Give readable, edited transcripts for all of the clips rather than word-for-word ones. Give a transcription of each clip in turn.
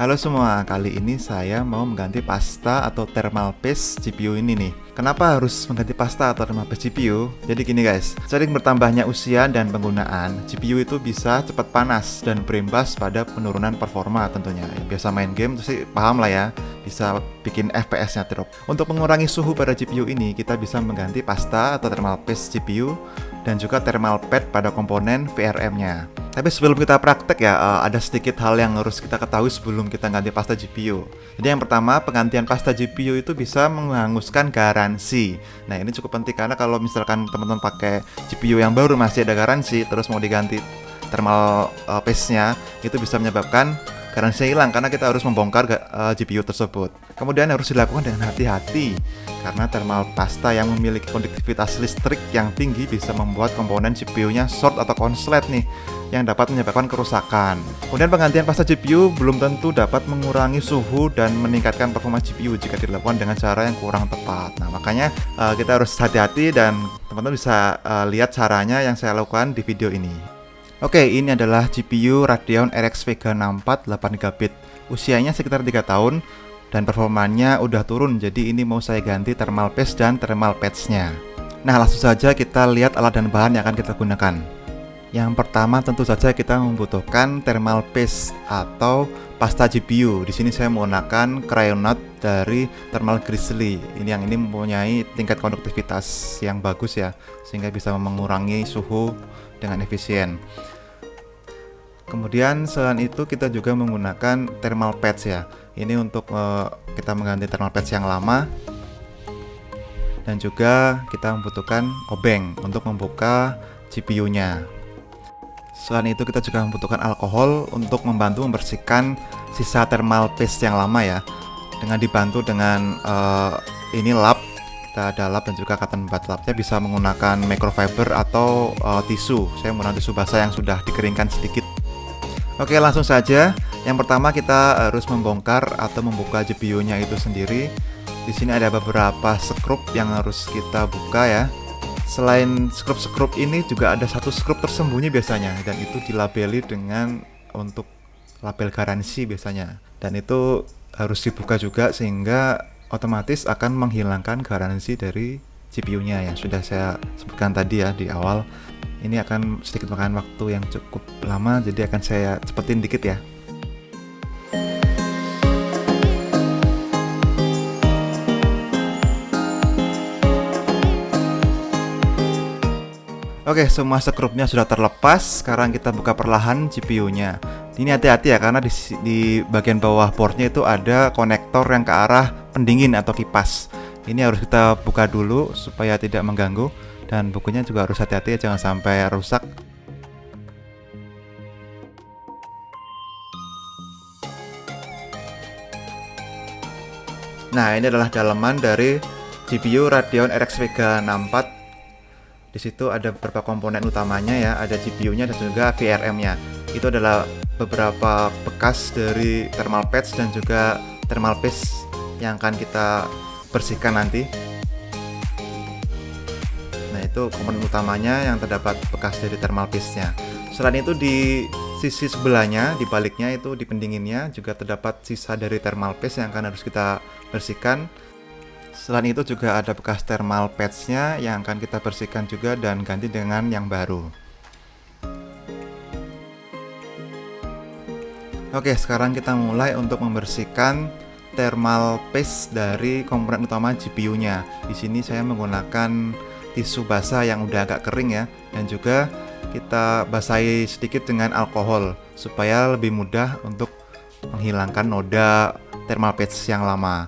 Halo semua, kali ini saya mau mengganti pasta atau thermal paste GPU ini nih. Kenapa harus mengganti pasta atau thermal paste GPU? Jadi gini guys, sering bertambahnya usia dan penggunaan, GPU itu bisa cepat panas dan berimbas pada penurunan performa tentunya. Ya, biasa main game, sih paham lah ya, bisa bikin FPS-nya drop. Untuk mengurangi suhu pada GPU ini, kita bisa mengganti pasta atau thermal paste GPU dan juga thermal pad pada komponen VRM-nya. Tapi sebelum kita praktek ya, ada sedikit hal yang harus kita ketahui sebelum kita ganti pasta GPU. Jadi yang pertama, penggantian pasta GPU itu bisa menghanguskan garansi. Nah ini cukup penting karena kalau misalkan teman-teman pakai GPU yang baru masih ada garansi, terus mau diganti thermal paste-nya, itu bisa menyebabkan garansi hilang karena kita harus membongkar GPU tersebut. Kemudian harus dilakukan dengan hati-hati karena thermal pasta yang memiliki konduktivitas listrik yang tinggi bisa membuat komponen GPU-nya short atau konslet nih, yang dapat menyebabkan kerusakan. Kemudian penggantian pasta GPU belum tentu dapat mengurangi suhu dan meningkatkan performa GPU jika dilakukan dengan cara yang kurang tepat. Nah makanya kita harus hati-hati dan teman-teman bisa lihat caranya yang saya lakukan di video ini. Oke, ini adalah GPU Radeon RX Vega 64 8GB. Usianya sekitar 3 tahun dan performanya udah turun, jadi ini mau saya ganti thermal paste dan thermal pads-nya. Nah, langsung saja kita lihat alat dan bahan yang akan kita gunakan. Yang pertama tentu saja kita membutuhkan thermal paste atau pasta GPU. Di sini saya menggunakan Cryonaut dari Thermal Grizzly. Ini mempunyai tingkat konduktivitas yang bagus ya, sehingga bisa mengurangi suhu dengan efisien. Kemudian selain itu kita juga menggunakan thermal pads ya. Ini untuk kita mengganti thermal pads yang lama. Dan juga kita membutuhkan obeng untuk membuka GPU-nya. Selain itu kita juga membutuhkan alkohol untuk membantu membersihkan sisa thermal paste yang lama ya. Dengan dibantu dengan ini lap, kita ada lap dan juga cotton bud. Lapnya bisa menggunakan microfiber atau tisu. Saya menggunakan tisu basah yang sudah dikeringkan sedikit. Oke, langsung saja. Yang pertama kita harus membongkar atau membuka GPU-nya itu sendiri. Di sini ada beberapa skrup yang harus kita buka ya. Selain skrup-skrup ini juga ada satu skrup tersembunyi biasanya, dan itu dilabeli dengan untuk label garansi biasanya. Dan itu harus dibuka juga sehingga otomatis akan menghilangkan garansi dari GPU-nya yang sudah saya sebutkan tadi ya di awal. Ini akan sedikit makan waktu yang cukup lama, jadi akan saya cepetin dikit ya. Oke, semua skrupnya sudah terlepas. Sekarang kita buka perlahan GPU-nya. Ini hati-hati ya, karena di bagian bawah boardnya itu ada konektor yang ke arah pendingin atau kipas. Ini harus kita buka dulu supaya tidak mengganggu. Dan bukunya juga harus hati-hati ya, jangan sampai rusak. Nah, ini adalah dalaman dari GPU Radeon RX Vega 64. Di situ ada beberapa komponen utamanya ya, ada GPU-nya dan juga VRM-nya. Itu adalah beberapa bekas dari thermal pads dan juga thermal paste yang akan kita bersihkan nanti. Nah, itu komponen utamanya yang terdapat bekas dari thermal paste-nya. Selain itu di sisi sebelahnya, di baliknya itu di pendinginnya juga terdapat sisa dari thermal paste yang akan harus kita bersihkan. Selain itu juga ada bekas thermal pads-nya yang akan kita bersihkan juga dan ganti dengan yang baru. Oke, sekarang kita mulai untuk membersihkan thermal paste dari komponen utama GPU-nya. Di sini saya menggunakan tisu basah yang udah agak kering ya, dan juga kita basahi sedikit dengan alkohol supaya lebih mudah untuk menghilangkan noda thermal paste yang lama.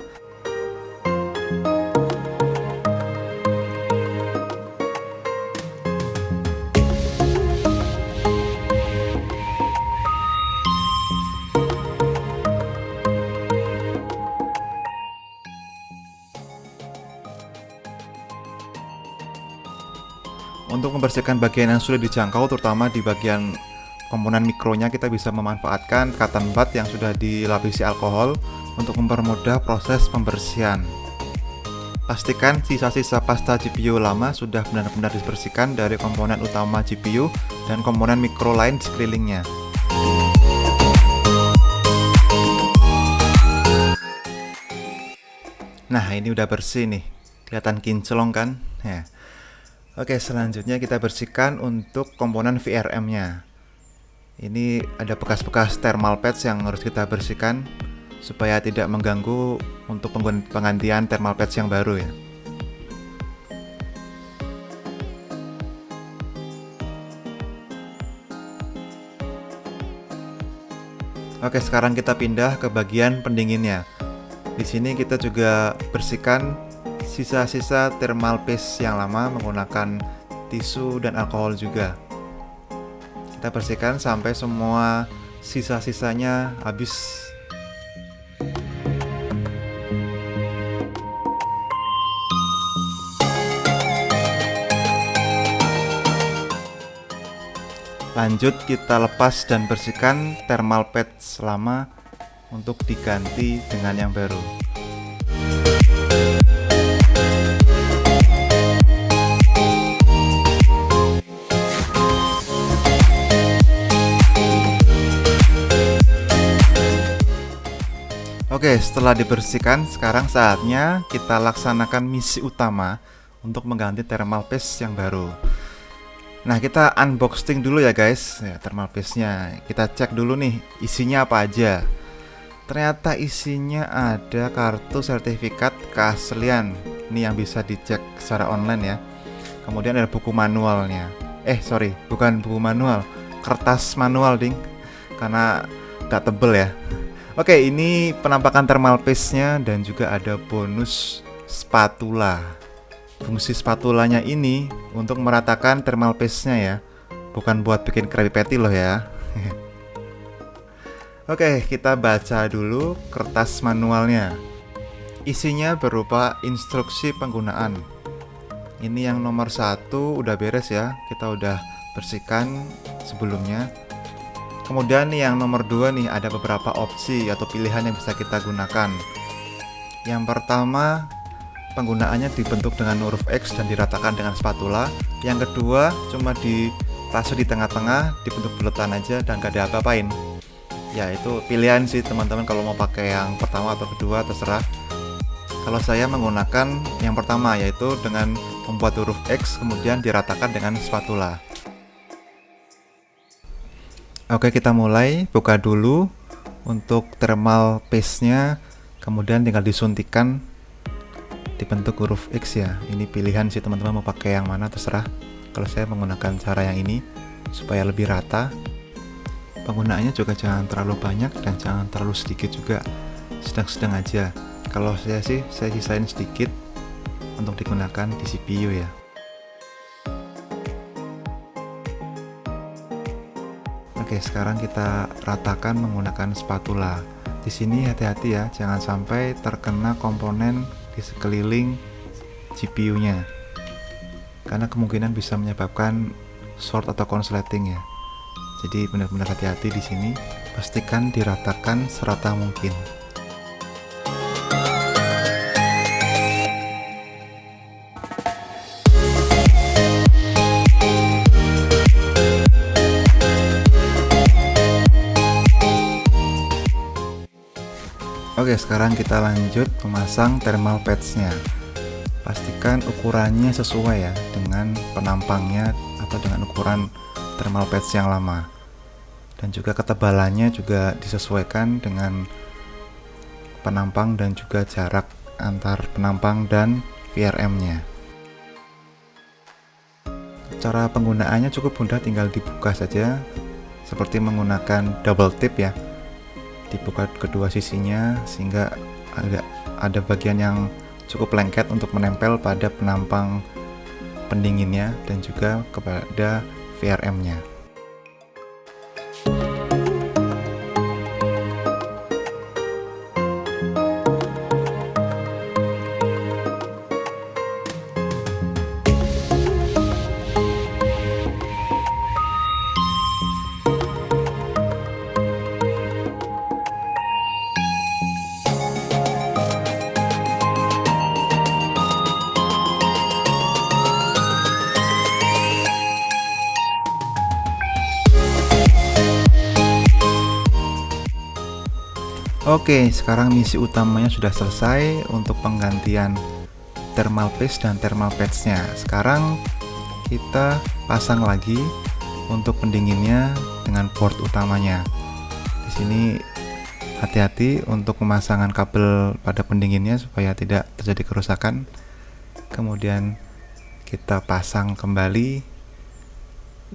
Untuk membersihkan bagian yang sudah dijangkau, terutama di bagian komponen mikronya, kita bisa memanfaatkan cotton bud yang sudah dilapisi alkohol untuk mempermudah proses pembersihan. Pastikan sisa-sisa pasta GPU lama sudah benar-benar dibersihkan dari komponen utama GPU dan komponen mikro lain di sekelilingnya. Nah, ini udah bersih nih. Kelihatan kinclong kan? Ya. Oke, selanjutnya kita bersihkan untuk komponen VRM-nya. Ini ada bekas-bekas thermal pads yang harus kita bersihkan supaya tidak mengganggu untuk penggantian thermal pads yang baru ya. Oke, sekarang kita pindah ke bagian pendinginnya. Di sini kita juga bersihkan sisa-sisa thermal paste yang lama menggunakan tisu dan alkohol juga. Kita bersihkan sampai semua sisa-sisanya habis. Lanjut kita lepas dan bersihkan thermal pads lama untuk diganti dengan yang baru. Oke, setelah dibersihkan, sekarang saatnya kita laksanakan misi utama untuk mengganti thermal paste yang baru. Nah, kita unboxing dulu ya guys, ya, thermal paste-nya. Kita cek dulu nih isinya apa aja. Ternyata isinya ada kartu sertifikat keaslian. Ini yang bisa dicek secara online ya. Kemudian ada buku manualnya. Sorry, bukan buku manual, kertas manual ding, karena gak tebel ya. Oke, ini penampakan thermal paste-nya dan juga ada bonus spatula. Fungsi spatulanya ini untuk meratakan thermal paste-nya ya, bukan buat bikin Krabby Patty loh ya. Oke, kita baca dulu kertas manualnya. Isinya berupa instruksi penggunaan. Ini yang nomor 1 udah beres ya, kita udah bersihkan sebelumnya. Kemudian nih yang nomor 2 nih, ada beberapa opsi atau pilihan yang bisa kita gunakan. Yang pertama, penggunaannya dibentuk dengan huruf X dan diratakan dengan spatula. Yang kedua, cuma ditaruh di tengah-tengah, dibentuk buletan aja dan gak ada apa-apain. Ya, itu pilihan sih teman-teman, kalau mau pakai yang pertama atau kedua terserah. Kalau saya menggunakan yang pertama, yaitu dengan membuat huruf X kemudian diratakan dengan spatula. Oke, kita mulai. Buka dulu untuk thermal paste-nya, kemudian tinggal disuntikan dibentuk huruf X ya. Ini pilihan sih teman-teman, mau pakai yang mana terserah. Kalau saya menggunakan cara yang ini supaya lebih rata. Penggunaannya juga jangan terlalu banyak dan jangan terlalu sedikit juga, sedang-sedang aja. Kalau saya sih, saya sisain sedikit untuk digunakan di CPU ya. Oke, sekarang kita ratakan menggunakan spatula. Di sini hati-hati ya, jangan sampai terkena komponen di sekeliling GPU-nya, karena kemungkinan bisa menyebabkan short atau konsleting ya. Jadi benar-benar hati-hati di sini, pastikan diratakan serata mungkin. Oke, sekarang kita lanjut memasang thermal pads-nya. Pastikan ukurannya sesuai ya dengan penampangnya atau dengan ukuran thermal pads yang lama. Dan juga ketebalannya juga disesuaikan dengan penampang dan juga jarak antar penampang dan VRM-nya. Cara penggunaannya cukup mudah, tinggal dibuka saja seperti menggunakan double tip ya. Dibuka kedua sisinya sehingga ada bagian yang cukup lengket untuk menempel pada penampang pendinginnya dan juga kepada VRM-nya. Oke, sekarang misi utamanya sudah selesai untuk penggantian thermal paste dan thermal pads-nya. Sekarang kita pasang lagi untuk pendinginnya dengan port utamanya. Di sini hati-hati untuk pemasangan kabel pada pendinginnya supaya tidak terjadi kerusakan. Kemudian kita pasang kembali.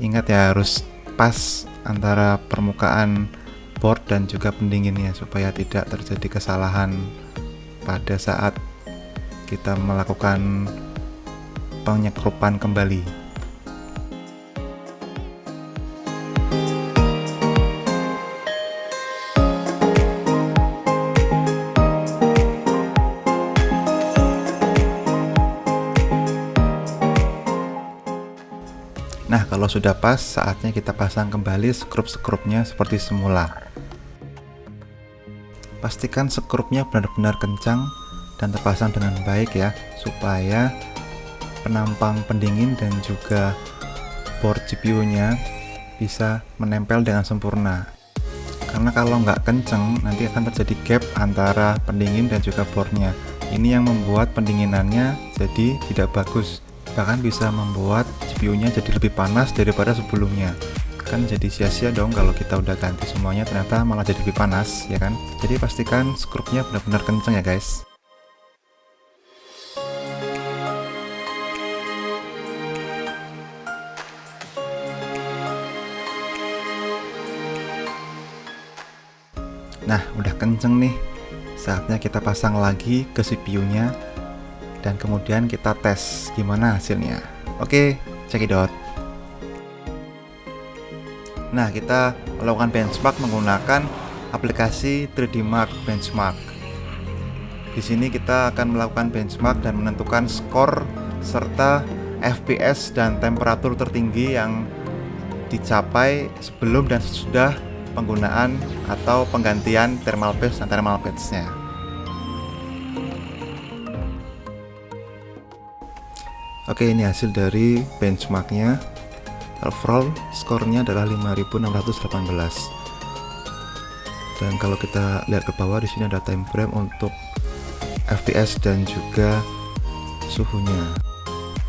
Ingat ya, harus pas antara permukaan board dan juga pendinginnya supaya tidak terjadi kesalahan pada saat kita melakukan penyekrupan kembali. Nah, kalau sudah pas, saatnya kita pasang kembali skrup-skrupnya seperti semula. Pastikan skrupnya benar-benar kencang dan terpasang dengan baik ya, supaya penampang pendingin dan juga board GPU-nya bisa menempel dengan sempurna. Karena kalau nggak kenceng, nanti akan terjadi gap antara pendingin dan juga boardnya. Ini yang membuat pendinginannya jadi tidak bagus. Bahkan bisa membuat GPU-nya jadi lebih panas daripada sebelumnya. Kan jadi sia-sia dong kalau kita udah ganti semuanya ternyata malah jadi lebih panas, ya kan? Jadi pastikan skrupnya benar-benar kencang ya guys. Nah, udah kenceng nih. Saatnya kita pasang lagi ke CPU-nya. Dan kemudian kita tes gimana hasilnya. Oke, cekidot. Nah, kita melakukan benchmark menggunakan aplikasi 3D Mark Benchmark. Di sini kita akan melakukan benchmark dan menentukan skor serta FPS dan temperatur tertinggi yang dicapai sebelum dan sesudah penggunaan atau penggantian thermal paste dan thermal pads-nya. Oke, ini hasil dari benchmarknya. Overall skornya adalah 5618. Dan kalau kita lihat ke bawah, di sini ada time frame untuk FPS dan juga suhunya.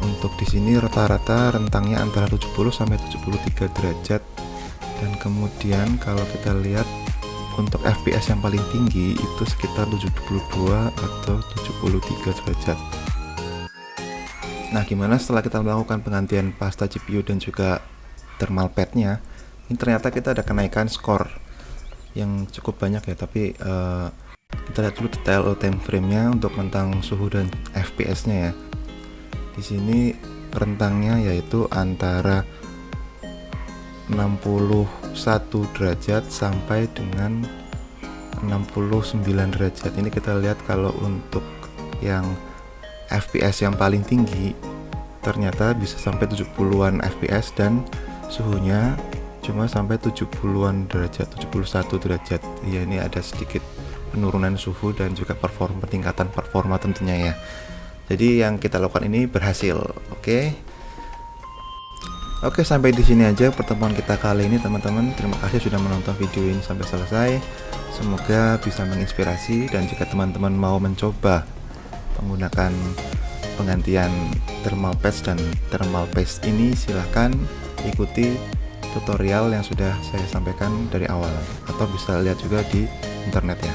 Untuk di sini rata-rata rentangnya antara 70 sampai 73 derajat. Dan kemudian kalau kita lihat untuk FPS yang paling tinggi itu sekitar 72 atau 73 derajat. Nah, gimana setelah kita melakukan penggantian pasta GPU dan juga thermal pad-nya? Ini ternyata kita ada kenaikan skor yang cukup banyak ya, tapi kita lihat dulu detail time frame-nya untuk rentang suhu dan FPS-nya ya. Di sini rentangnya yaitu antara 61 derajat sampai dengan 69 derajat. Ini kita lihat kalau untuk yang FPS yang paling tinggi ternyata bisa sampai 70-an FPS dan suhunya cuma sampai 70-an derajat, 71 derajat. Ya, ini ada sedikit penurunan suhu dan juga peningkatan performa tentunya ya. Jadi yang kita lakukan ini berhasil. Oke, sampai di sini aja pertemuan kita kali ini teman-teman. Terima kasih sudah menonton video ini sampai selesai. Semoga bisa menginspirasi dan jika teman-teman mau mencoba menggunakan penggantian thermal paste dan thermal paste ini, silahkan ikuti tutorial yang sudah saya sampaikan dari awal atau bisa lihat juga di internet ya.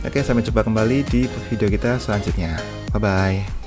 Oke, sampai jumpa kembali di video kita selanjutnya. Bye bye.